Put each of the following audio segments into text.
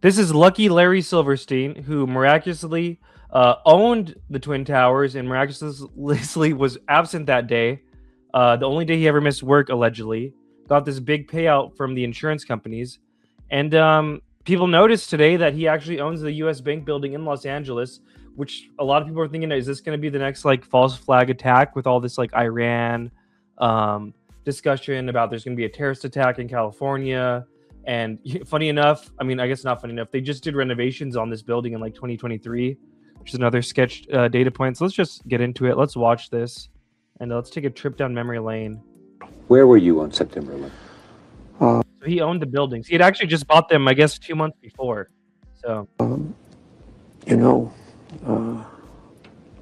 This is lucky Larry Silverstein, who miraculously owned the Twin Towers and miraculously was absent that day. The only day he ever missed work, allegedly. Got this big payout from the insurance companies. And people noticed today that he actually owns the U.S. Bank building in Los Angeles, which a lot of people are thinking, is this going to be the next like false flag attack with all this like Iran um, discussion about there's going to be a terrorist attack in California? And funny enough, I mean, I guess not funny enough, they just did renovations on this building in like 2023, which is another sketch data point. So let's just get into it. Let's watch this and let's take a trip down memory lane. Where were you on September 11th? So he owned the buildings. He had actually just bought them, I guess, 2 months before. So, you know,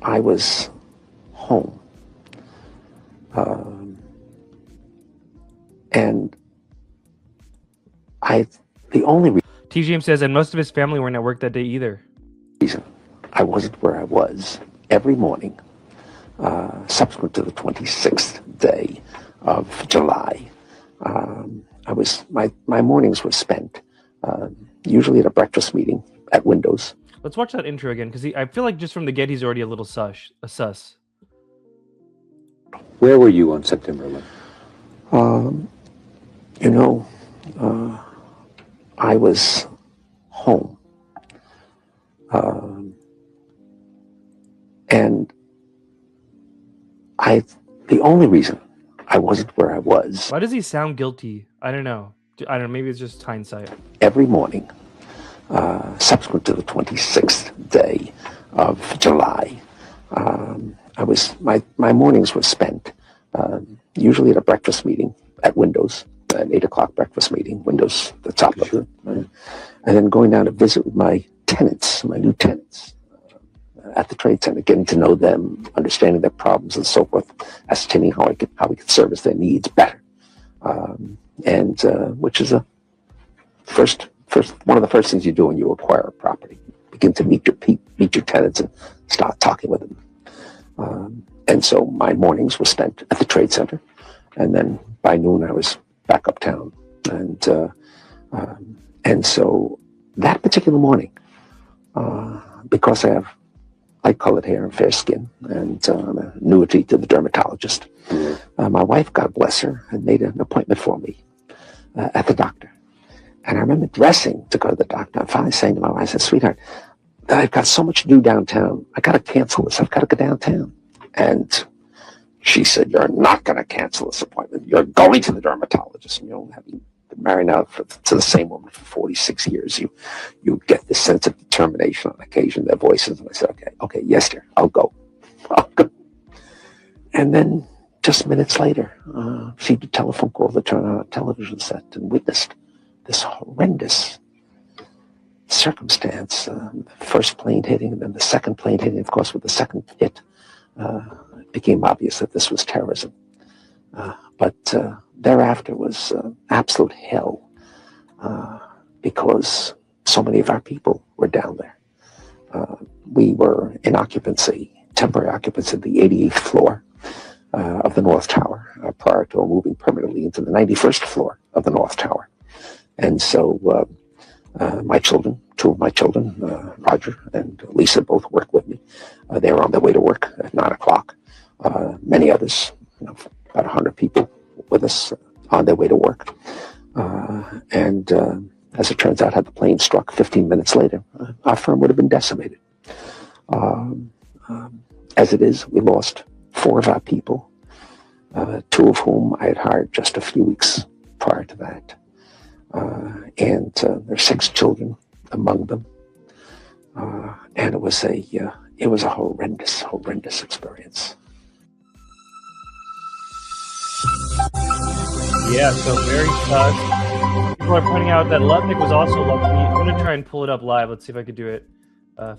I was home. And the only TGM says, and most of his family weren't at work that day either. reason I wasn't where I was every morning, subsequent to the 26th day of July, my mornings were spent usually at a breakfast meeting at Windows. Let's watch that intro again, because I feel like just from the get, he's already a little sus. Where were you on September 11th? You know, I was home. And the only reason I wasn't where I was. Why does he sound guilty? I don't know. Maybe it's just hindsight. Every morning, subsequent to the 26th day of July, my mornings were spent usually at a breakfast meeting at Windows, an 8 o'clock breakfast meeting, Windows, the top of it, and then going down to visit with my tenants, my new tenants, at the trade center, getting to know them, understanding their problems and so forth, ascertaining how we could service their needs better, and which is one of the first things you do when you acquire a property. Begin to meet your tenants and start talking with them. And so my mornings were spent at the trade center, and then by noon I was back uptown. And so that particular morning, because I have light-colored hair and fair skin, and I'm an annuity to the dermatologist, my wife, God bless her, had made an appointment for me at the doctor. And I remember dressing to go to the doctor. I'm finally saying to my wife, I said, sweetheart, I've got so much to do downtown. I got to cancel this. I've got to go downtown. And she said, you're not going to cancel this appointment. You're going to the dermatologist. And, having been married now to the same woman for 46 years, you get this sense of determination on occasion, their voices. And I said, okay, yes, dear, I'll go. And then just minutes later, received a telephone call to turn on a television set and witnessed this horrendous circumstance. The first plane hitting, and then the second plane hitting. Of course, with the second hit, it became obvious that this was terrorism. But thereafter was absolute hell, because so many of our people were down there. We were in occupancy, temporary occupancy, the 88th floor of the North Tower, prior to moving permanently into the 91st floor of the North Tower. And so my children, two of my children, Roger and Lisa, both work with me. They were on their way to work at 9 o'clock. Many others, about 100 people with us on their way to work. And as it turns out, had the plane struck 15 minutes later, our firm would have been decimated. As it is, we lost 4 of our people, 2 of whom I had hired just a few weeks prior to that. And there are 6 children among them. And it was a horrendous experience. Yeah, so very sus. People are pointing out that Lutnick was also lucky. I'm going to try and pull it up live. Let's see if I could do it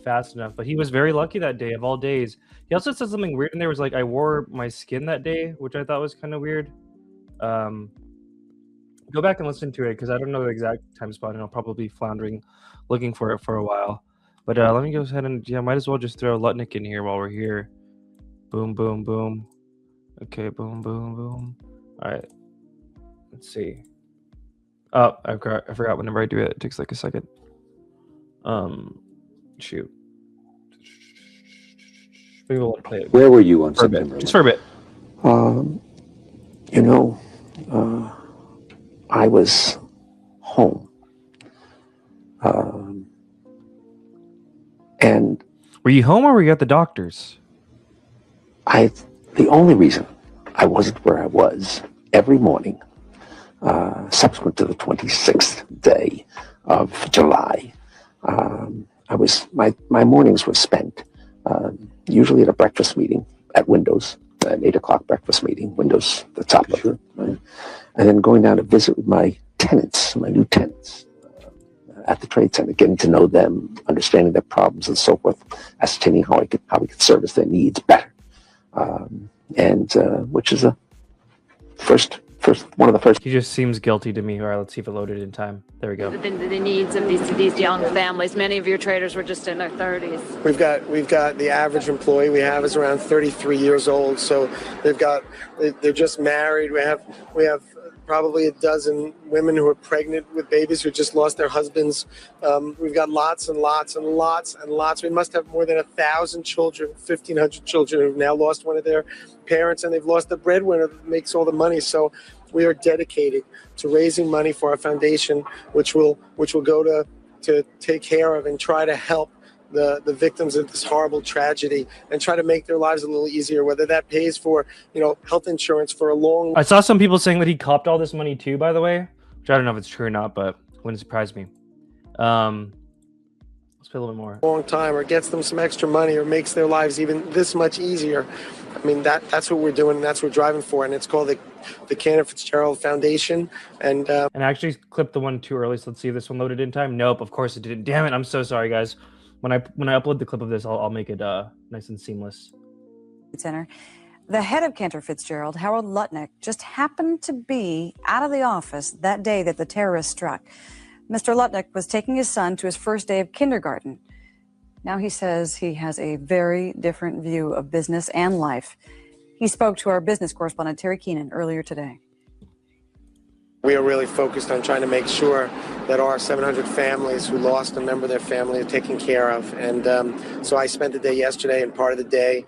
fast enough. But he was very lucky that day of all days. He also said something weird in there. Was like, I wore my skin that day, which I thought was kind of weird. Go back and listen to it, because I don't know the exact time spot, and I'll probably be floundering looking for it for a while. But let me go ahead and, might as well just throw Lutnick in here while we're here. Boom, boom, boom. Okay, boom, boom, boom. All right. Let's see. Oh, I forgot whenever I do it, it takes like a second. Shoot. Maybe we'll play it Where were you on for a bit. September 11th? Just for a bit. You know, I was home. And Were you home or were you at the doctor's? the only reason I wasn't where I was every morning, subsequent to the 26th day of July, my mornings were spent usually at a breakfast meeting at Windows, an 8 o'clock breakfast meeting, Windows, the top of it, right? And then going down to visit with my tenants, my new tenants, at the trade center, getting to know them, understanding their problems and so forth, ascertaining how we could service their needs better, which is one of the first. He just seems guilty to me. All right, let's see if it loaded in time. There we go. The needs of these young families. Many of your traders were just in their 30s. We've got the average employee we have is around 33 years old. So they're just married. We have probably a dozen women who are pregnant with babies who just lost their husbands. We've got lots and lots and lots and lots. We must have more than 1,000 children, 1,500 children who've now lost one of their parents, and they've lost the breadwinner that makes all the money. So we are dedicated to raising money for our foundation, which will go to take care of and try to help the victims of this horrible tragedy and try to make their lives a little easier, whether that pays for, health insurance for a long. I saw some people saying that he copped all this money too, by the way, which I don't know if it's true or not, but wouldn't surprise me. Let's play a little bit more. Long time, or gets them some extra money, or makes their lives even this much easier. I mean, that's what we're doing, and that's what we're driving for, and it's called the Cantor Fitzgerald Foundation. And I actually clipped the one too early, so let's see if this one loaded in time. Nope, of course it didn't. Damn it, I'm so sorry, guys. When I upload the clip of this, I'll make it nice and seamless. Center. The head of Cantor Fitzgerald, Harold Lutnick, just happened to be out of the office that day that the terrorists struck. Mr. Lutnick was taking his son to his first day of kindergarten. Now he says he has a very different view of business and life. He spoke to our business correspondent, Terry Keenan, earlier today. We are really focused on trying to make sure that our 700 families who lost a member of their family are taken care of. And so I spent the day yesterday and part of the day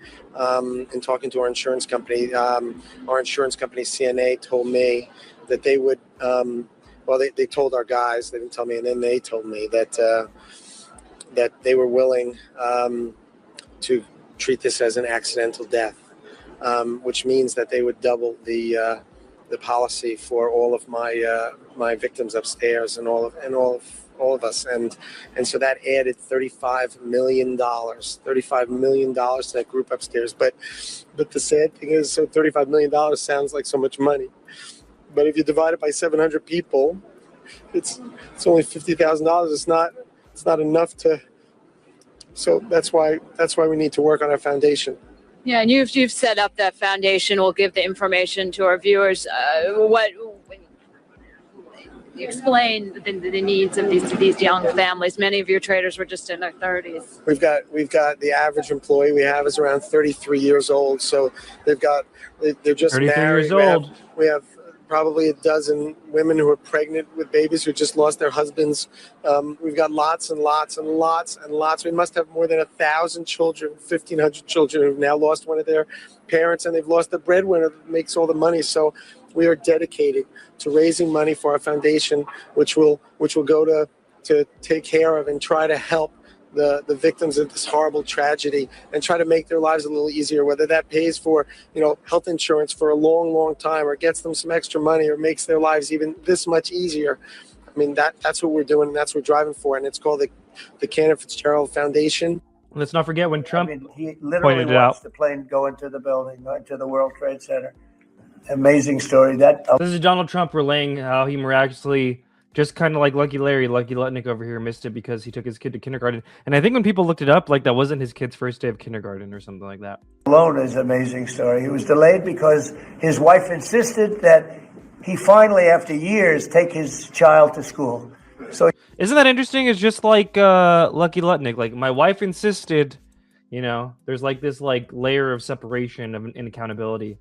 in talking to our insurance company. Our insurance company, CNA, told me that they would, they told our guys, they didn't tell me, and then they told me that they were willing to treat this as an accidental death, which means that they would double the policy for all of my victims upstairs and all of us, and so that added $35 million to that group upstairs. But the sad thing is, so $35 million sounds like so much money, but if you divide it by 700 people, it's only $50,000. It's not enough to. So that's why we need to work on our foundation. Yeah, and you've set up that foundation. We'll give the information to our viewers. Explain the needs of these young families. Many of your traders were just in their 30s. We've got the average employee we have is around 33 years old. So they're just 33 married. years old. We have probably a dozen women who are pregnant with babies who just lost their husbands. We've got lots and lots and lots and lots. We must have more than 1,000 children, 1,500 children who've now lost one of their parents, and they've lost the breadwinner that makes all the money. So we are dedicated to raising money for our foundation, which will go to take care of and try to help the victims of this horrible tragedy and try to make their lives a little easier, whether that pays for, health insurance for a long, long time, or gets them some extra money, or makes their lives even this much easier. I mean, that's what we're doing, and that's what we're driving for, and it's called the Cantor Fitzgerald Foundation. Let's not forget when Trump he literally pointed it out. watched the plane go into the building, into the World Trade Center. Amazing story. This is Donald Trump relaying how he miraculously, just kind of like Lucky Lutnick over here, missed it because he took his kid to kindergarten. And I think when people looked it up, like that wasn't his kid's first day of kindergarten or something like that. Alone is an amazing story. He was delayed because his wife insisted that he finally, after years, take his child to school. So isn't that interesting? It's just like Lucky Lutnick. Like, my wife insisted, there's like this like layer of separation and accountability.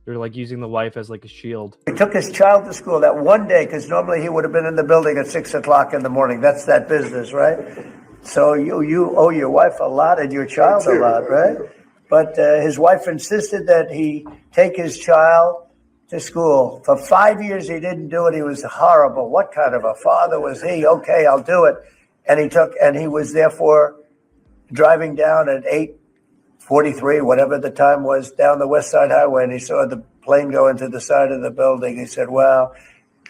They're like using the wife as like a shield. He took his child to school that one day, because normally he would have been in the building at 6 o'clock in the morning. That's that business, right? So you owe your wife a lot and your child a lot, right? But his wife insisted that he take his child to school. For 5 years, he didn't do it. He was horrible. What kind of a father was he? Okay, I'll do it. And he was therefore driving down at 8:43, whatever the time was, down the West Side Highway, and he saw the plane go into the side of the building. He said, wow.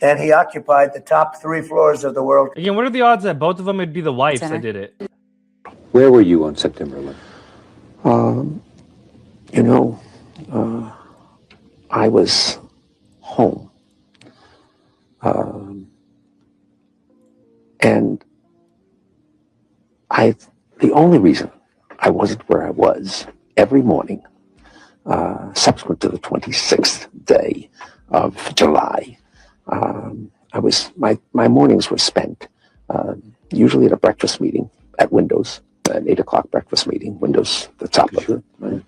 And he occupied the top 3 floors of the world. Again, what are the odds that both of them would be the wives that did it? Where were you on September 11th? I was home. And the only reason I wasn't where I was every morning, subsequent to the 26th day of July, my mornings were spent usually at a breakfast meeting at Windows, an 8 o'clock breakfast meeting, Windows, the top of it, right?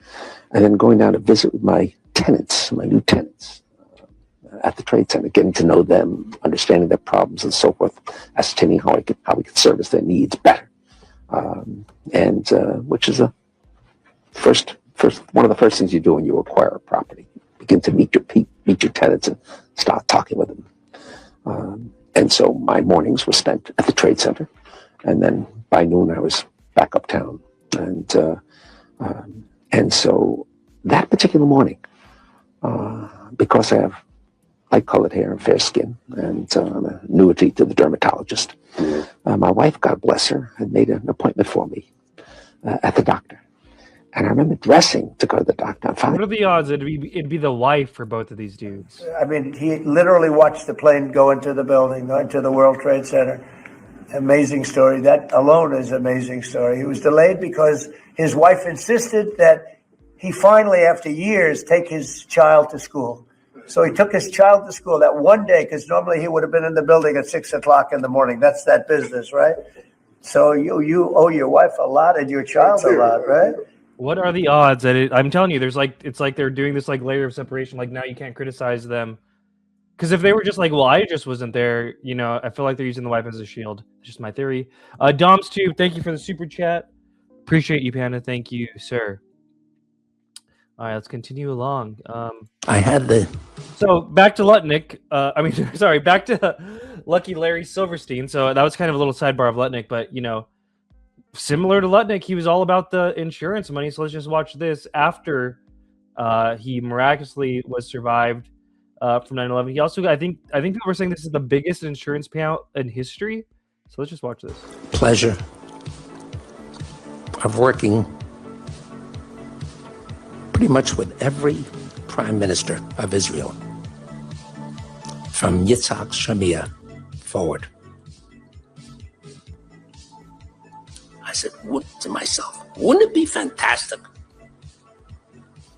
And then going down to visit with my tenants, my new tenants, at the trade center, getting to know them, understanding their problems and so forth, ascertaining how we could service their needs better. Which is one of the first things you do when you acquire a property. Begin to meet your tenants and start talking with them. And so my mornings were spent at the trade center, and then by noon I was back uptown. And so that particular morning, because I have light-colored hair and fair skin, and I'm an annuity to the dermatologist, my wife, God bless her, had made an appointment for me at the doctor. And I remember dressing to go to the doctor. What are the odds it'd be the wife for both of these dudes? I mean, he literally watched the plane go into the building, go into the World Trade Center. Amazing story. That alone is an amazing story. He was delayed because his wife insisted that he finally, after years, take his child to school. So he took his child to school that one day, because normally he would have been in the building at 6 o'clock in the morning. That's that business, right? So you owe your wife a lot and your child a lot, right? What are the odds that I'm telling you, it's like they're doing this like layer of separation. Like now you can't criticize them, because if they were just like, well, I just wasn't there, I feel like they're using the wife as a shield. It's just my theory. Dom's tube, thank you for the super chat. Appreciate you, Panda. Thank you, sir. All right, let's continue along. So back to Lutnick. Back to Lucky Larry Silverstein. So that was kind of a little sidebar of Lutnick, but similar to Lutnick, he was all about the insurance money. So let's just watch this after he miraculously was survived from 9/11. He also, I think people were saying this is the biggest insurance payout in history. So let's just watch this. Pleasure of working pretty much with every prime minister of Israel, from Yitzhak Shamir forward. I said to myself, wouldn't it be fantastic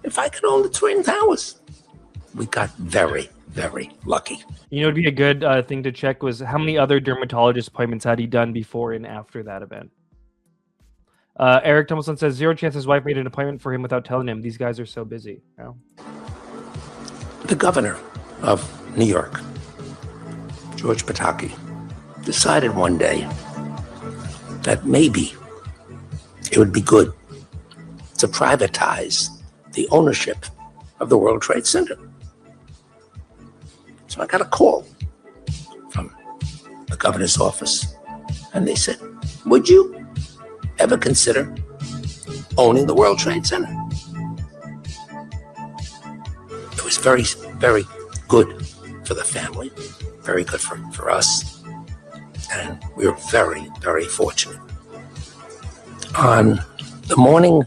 if I could own the Twin Towers? We got very, very lucky. It'd be a good thing to check was how many other dermatologist appointments had he done before and after that event. Eric Tomlinson says 0 chance his wife made an appointment for him without telling him. These guys are so busy. The governor of New York, George Pataki, decided one day that maybe it would be good to privatize the ownership of the World Trade Center. So I got a call from the governor's office, and they said, would you ever consider owning the World Trade Center? It was very, very good for the family, very good for us, and we were very, very fortunate. On the morning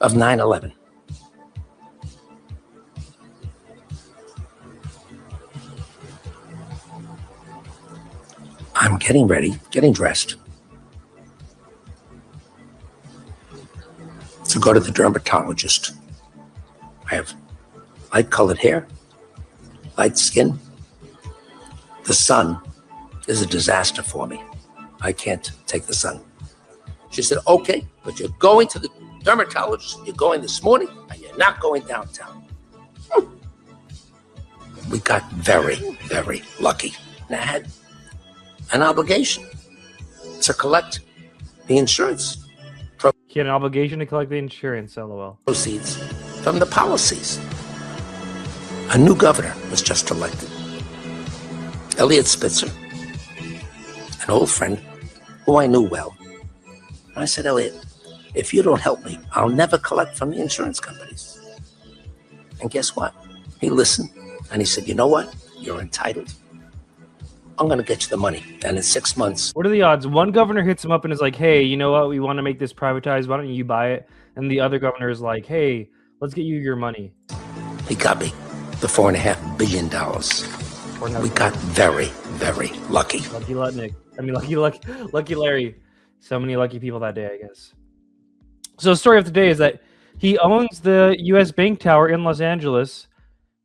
of 9/11, I'm getting ready, getting dressed to go to the dermatologist. I have light-colored hair, light skin. The sun is a disaster for me. I can't take the sun. She said, okay, but you're going to the dermatologist, you're going this morning, and you're not going downtown. we got very, very lucky. And I had an obligation to collect the insurance He had an obligation to collect the insurance, lol. proceeds from the policies. A new governor was just elected. Elliot Spitzer, an old friend who I knew well. And I said, Elliot, if you don't help me, I'll never collect from the insurance companies. And guess what? He listened and he said, you know what? You're entitled. I'm going to get you the money. And in 6 months. What are the odds? One governor hits him up and is like, hey, you know what? We want to make this privatized. Why don't you buy it? And the other governor is like, hey, let's get you your money. He got me the $4.5 billion. We got very, very lucky. Lucky Lutnick. I mean, lucky Larry. So many lucky people that day, I guess. So the story of today is that he owns the U.S. Bank Tower in Los Angeles.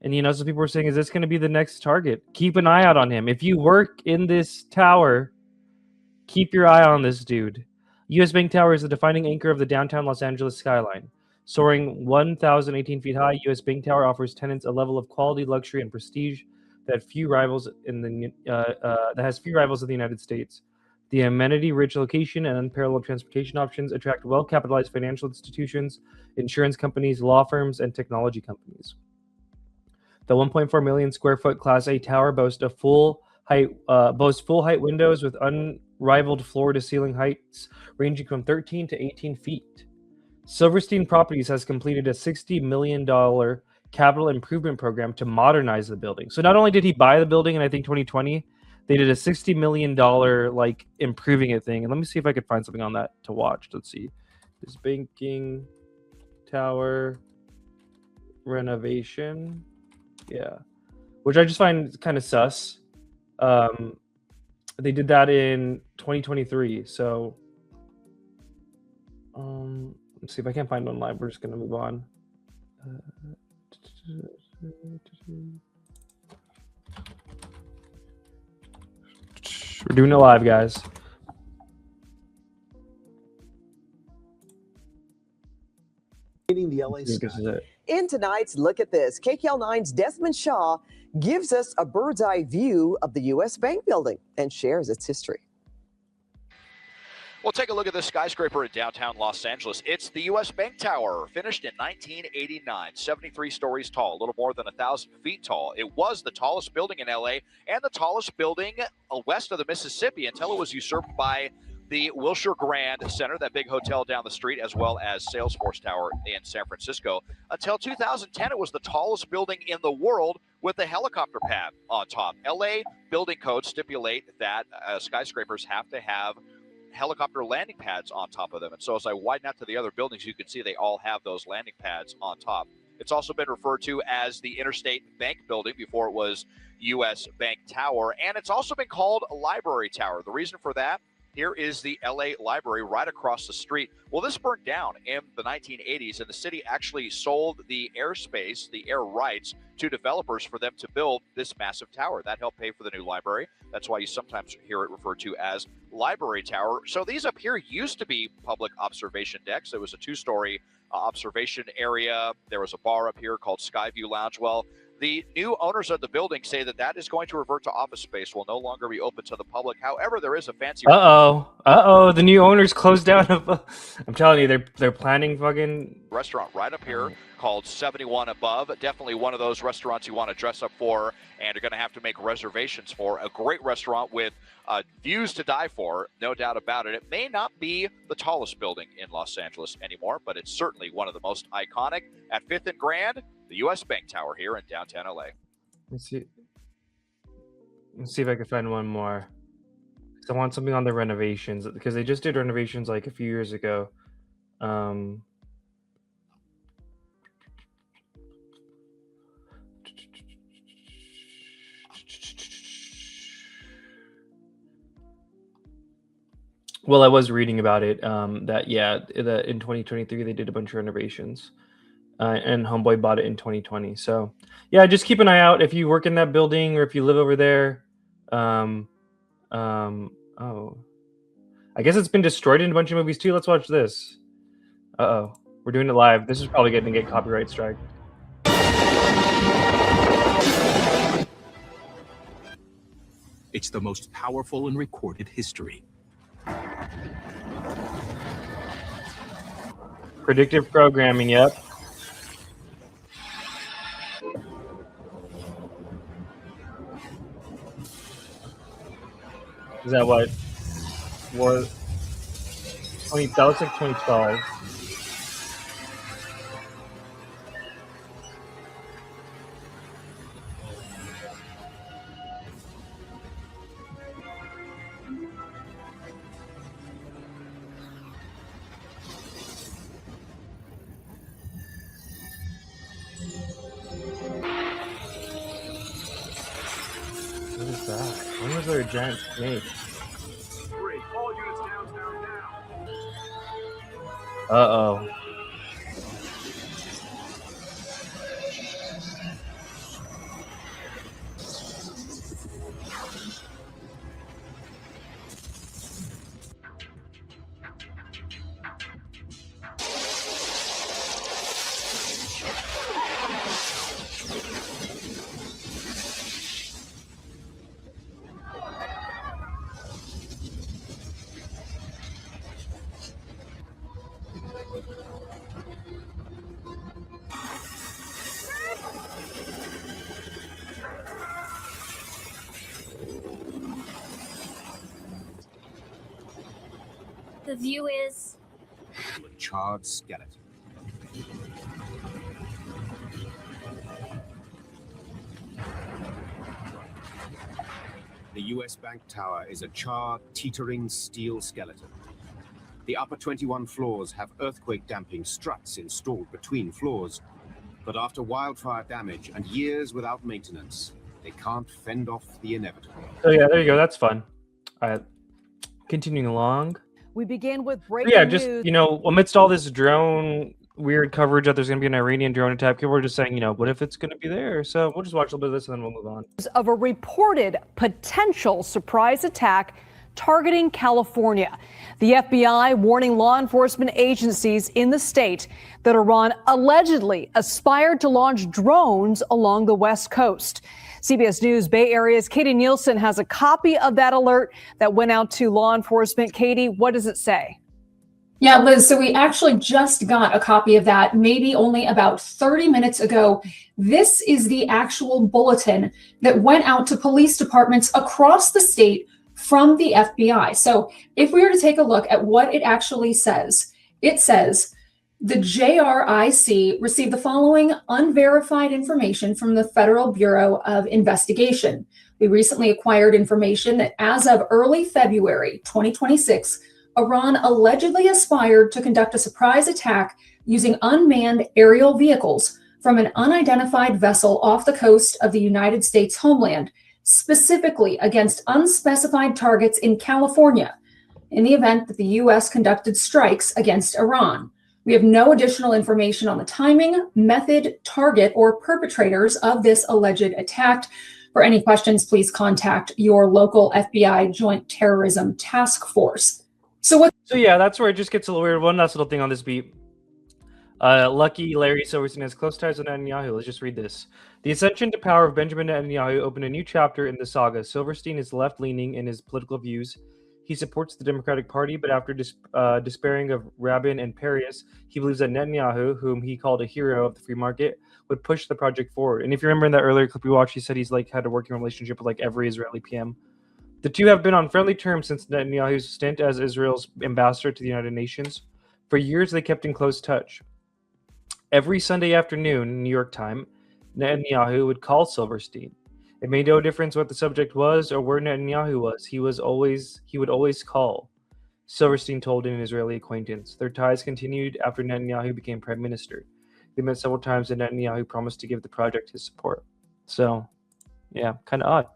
And, you know, some people were saying, is this going to be the next target? Keep an eye out on him. If you work in this tower, keep your eye on this dude. U.S. Bank Tower is the defining anchor of the downtown Los Angeles skyline. Soaring 1,018 feet high, U.S. Bank Tower offers tenants a level of quality, luxury, and prestige that has few rivals in the United States. The amenity-rich location and unparalleled transportation options attract well-capitalized financial institutions, insurance companies, law firms, and technology companies. The 1.4 million square foot Class A tower boasts full height windows with unrivaled floor-to-ceiling heights ranging from 13 to 18 feet. Silverstein Properties has completed a $60 million capital improvement program to modernize the building. So not only did he buy the building in, I think, 2020, they did a $60 million like improving it thing. And let me see if I could find something on that to watch. Let's see. This banking tower renovation. Yeah. Which I just find kind of sus. They did that in 2023. So let's see if I can't find one live. We're just going to move on. We're doing it live, guys. The LA sky. In tonight's Look at This, KKL9's Desmond Shaw gives us a bird's eye view of the U.S. Bank building and shares its history. We'll take a look at this skyscraper in downtown Los Angeles. It's the U.S. Bank Tower, finished in 1989, 73 stories tall, a little more than 1,000 feet tall. It was the tallest building in L.A. and the tallest building west of the Mississippi until it was usurped by the Wilshire Grand Center, that big hotel down the street, as well as Salesforce Tower in San Francisco. Until 2010, it was the tallest building in the world with a helicopter pad on top. L.A. building codes stipulate that skyscrapers have to have helicopter landing pads on top of them. And so as I widen out to the other buildings, you can see they all have those landing pads on top. It's also been referred to as the Interstate Bank Building before it was U.S. Bank Tower. And it's also been called a Library Tower. The reason for that, here is the LA Library right across the street. Well, this burned down in the 1980s, and the city actually sold the airspace, the air rights, to developers for them to build this massive tower. That helped pay for the new library. That's why you sometimes hear it referred to as Library Tower. So these up here used to be public observation decks. It was a two-story observation area. There was a bar up here called Skyview Lounge. Well, the new owners of the building say that that is going to revert to office space, will no longer be open to the public. However, there is a fancy... The new owners closed down. I'm telling you, they're planning fucking... restaurant right up here called 71 Above. Definitely one of those restaurants you want to dress up for, and you're going to have to make reservations for. A great restaurant with views to die for, no doubt about it. It may not be the tallest building in Los Angeles anymore, but it's certainly one of the most iconic. At 5th and Grand, the U.S. Bank Tower here in downtown LA. Let's see if I can find one more. I want something on the renovations, because they just did renovations like a few years ago. Well, I was reading about it, that in 2023 they did a bunch of renovations, and Homeboy bought it in 2020. So yeah, just keep an eye out if you work in that building or if you live over there. Oh, I guess it's been destroyed in a bunch of movies too. Let's watch this. We're doing it live. This is probably going to get copyright strike. It's the most powerful in recorded history. Predictive programming, yep. Is that what? 2012. What is that? When was there a giant snake? Uh-oh. The view is A charred skeleton. The US Bank Tower is a charred, teetering steel skeleton. The upper 21 floors have earthquake-damping struts installed between floors. But after wildfire damage and years without maintenance, they can't fend off the inevitable. Oh yeah, there you go. That's fun. All right. Continuing along. We begin with So breaking yeah, just, news. you know, amidst all this drone weird coverage that there's going to be an Iranian drone attack, people are just saying, you know, what if it's going to be there? So we'll just watch a little bit of this and then we'll move on. Of a reported potential surprise attack targeting California. The FBI warning law enforcement agencies in the state that Iran allegedly aspired to launch drones along the West Coast. CBS News Bay Area's Katie Nielsen has a copy of that alert that went out to law enforcement. Katie, what does it say? Yeah, Liz, so we actually just got a copy of that maybe only about 30 minutes ago. This is the actual bulletin that went out to police departments across the state from the FBI. So if we were to take a look at what it actually says, it says the JRIC received the following unverified information from the Federal Bureau of Investigation. We recently acquired information that as of early February 2026, Iran allegedly aspired to conduct a surprise attack using unmanned aerial vehicles from an unidentified vessel off the coast of the United States homeland, specifically against unspecified targets in California, in the event that the U.S. conducted strikes against Iran. We have no additional information on the timing, method, target, or perpetrators of this alleged attack. For any questions, please contact your local FBI Joint Terrorism Task Force. So yeah, that's where it just gets a little weird. One last little thing on this beat. Lucky Larry Silverstein has close ties with Netanyahu. Let's just read this. The ascension to power of Benjamin Netanyahu opened a new chapter in the saga. Silverstein is left-leaning in his political views. He supports the Democratic Party, but after despairing of Rabin and Peres, he believes that Netanyahu, whom he called a hero of the free market, would push the project forward. And if you remember in that earlier clip we watched, he said he's had a working relationship with every Israeli PM. The two have been on friendly terms since Netanyahu's stint as Israel's ambassador to the United Nations. For years, they kept in close touch. Every Sunday afternoon, New York time, Netanyahu would call Silverstein. It made no difference what the subject was or where Netanyahu was. He would always call. Silverstein told an Israeli acquaintance. Their ties continued after Netanyahu became prime minister. They met several times, and Netanyahu promised to give the project his support. So, yeah, kind of odd.